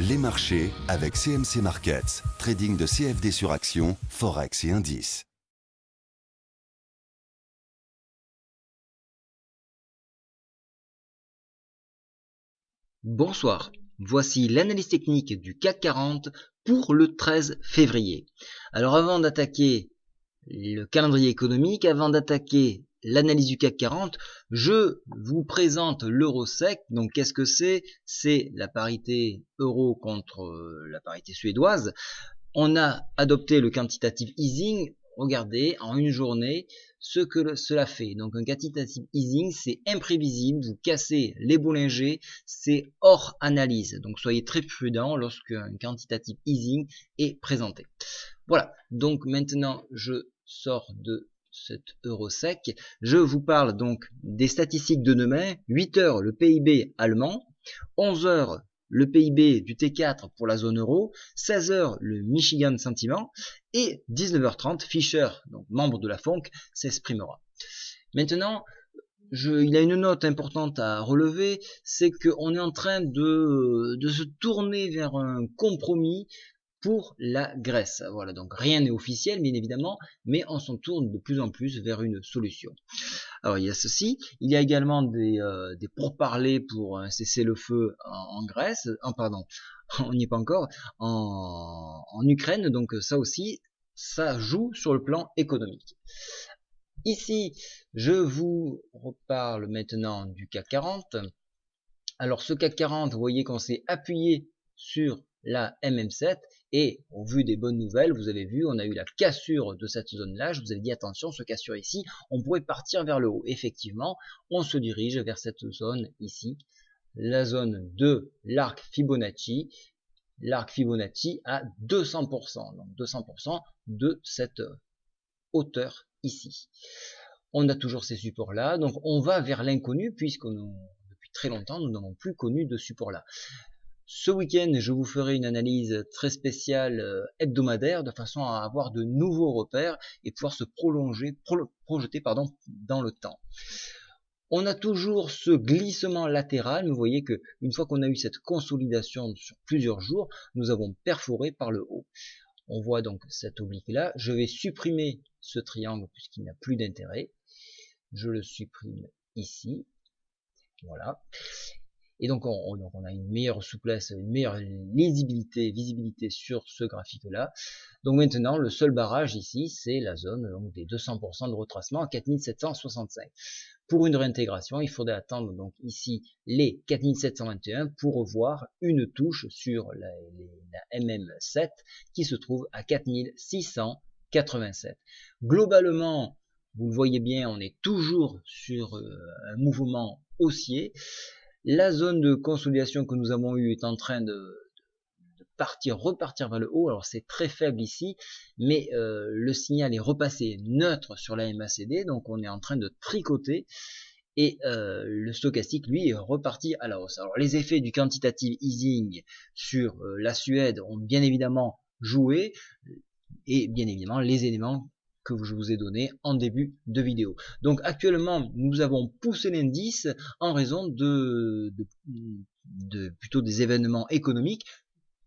Les marchés avec CMC Markets, trading de CFD sur actions, Forex et indices. Bonsoir, voici l'analyse technique du CAC 40 pour le 13 février. Alors avant d'attaquer le calendrier économique, avant d'attaquer l'analyse du CAC 40, je vous présente l'euro sec. Donc qu'est-ce que c'est? C'est la parité euro contre la parité suédoise. On a adopté le quantitative easing. Regardez, en une journée, ce que cela fait. Donc un quantitative easing, c'est imprévisible, vous cassez les boulingers, c'est hors analyse. Donc soyez très prudents lorsqu'un quantitative easing est présenté. Voilà, donc maintenant je sors de cet euro sec. Je vous parle donc des statistiques de demain. 8 heures le PIB allemand, 11 heures le PIB du T4 pour la zone euro, 16 heures le Michigan Sentiment et 19h30 Fischer, donc membre de la FONC, s'exprimera. Maintenant, il y a une note importante à relever, c'est qu'on est en train de se tourner vers un compromis pour la Grèce. Voilà, donc rien n'est officiel, bien évidemment, mais on s'en tourne de plus en plus vers une solution. Alors il y a ceci, il y a également des pourparlers pour cesser le feu en Grèce, pardon, on n'y est pas encore, en Ukraine, donc ça aussi, ça joue sur le plan économique. Ici, je vous reparle maintenant du CAC 40. Alors ce CAC 40, vous voyez qu'on s'est appuyé sur la MM7 et au vu des bonnes nouvelles, vous avez vu, on a eu la cassure de cette zone-là. Je vous avais dit attention, ce cassure ici, on pourrait partir vers le haut. Effectivement, on se dirige vers cette zone ici, la zone de l'arc Fibonacci à 200%, donc 200% de cette hauteur ici. On a toujours ces supports-là, donc on va vers l'inconnu puisque depuis très longtemps, nous n'avons plus connu de support-là. Ce week-end, je vous ferai une analyse très spéciale hebdomadaire de façon à avoir de nouveaux repères et pouvoir se projeter dans le temps. On a toujours ce glissement latéral, mais vous voyez que une fois qu'on a eu cette consolidation sur plusieurs jours, nous avons perforé par le haut. On voit donc cet oblique-là. Je vais supprimer ce triangle puisqu'il n'a plus d'intérêt. Je le supprime ici. Voilà. Et donc on a une meilleure souplesse, une meilleure visibilité sur ce graphique-là. Donc maintenant, le seul barrage ici, c'est la zone donc, des 200% de retracement à 4765. Pour une réintégration, il faudrait attendre donc ici les 4721 pour revoir une touche sur la MM7 qui se trouve à 4687. Globalement, vous le voyez bien, on est toujours sur un mouvement haussier. La zone de consolidation que nous avons eue est en train de repartir vers le haut. Alors c'est très faible ici, mais le signal est repassé neutre sur la MACD, donc on est en train de tricoter. Et le stochastique, lui, est reparti à la hausse. Alors les effets du quantitative easing sur la Suède ont bien évidemment joué, et bien évidemment les éléments que je vous ai donné en début de vidéo. Donc actuellement, nous avons poussé l'indice en raison plutôt des événements économiques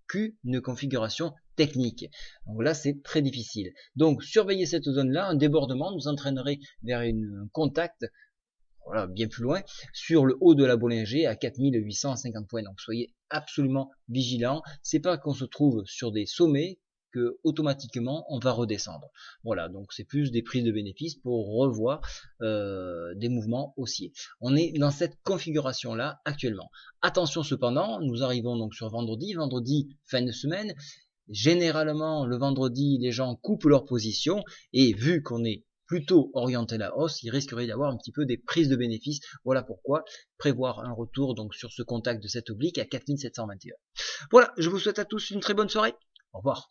qu'une configuration technique. Donc là, c'est très difficile. Donc surveillez cette zone-là, un débordement nous entraînerait vers un contact voilà, bien plus loin, sur le haut de la Bollinger à 4850 points. Donc soyez absolument vigilants. C'est pas qu'on se trouve sur des sommets que automatiquement on va redescendre. Voilà, donc c'est plus des prises de bénéfices pour revoir des mouvements haussiers. On est dans cette configuration là actuellement. Attention cependant, nous arrivons donc sur vendredi fin de semaine. Généralement le vendredi les gens coupent leur position et vu qu'on est plutôt orienté à la hausse, il risquerait d'avoir un petit peu des prises de bénéfices. Voilà pourquoi prévoir un retour donc sur ce contact de cette oblique à 4721. Voilà, je vous souhaite à tous une très bonne soirée. Au revoir.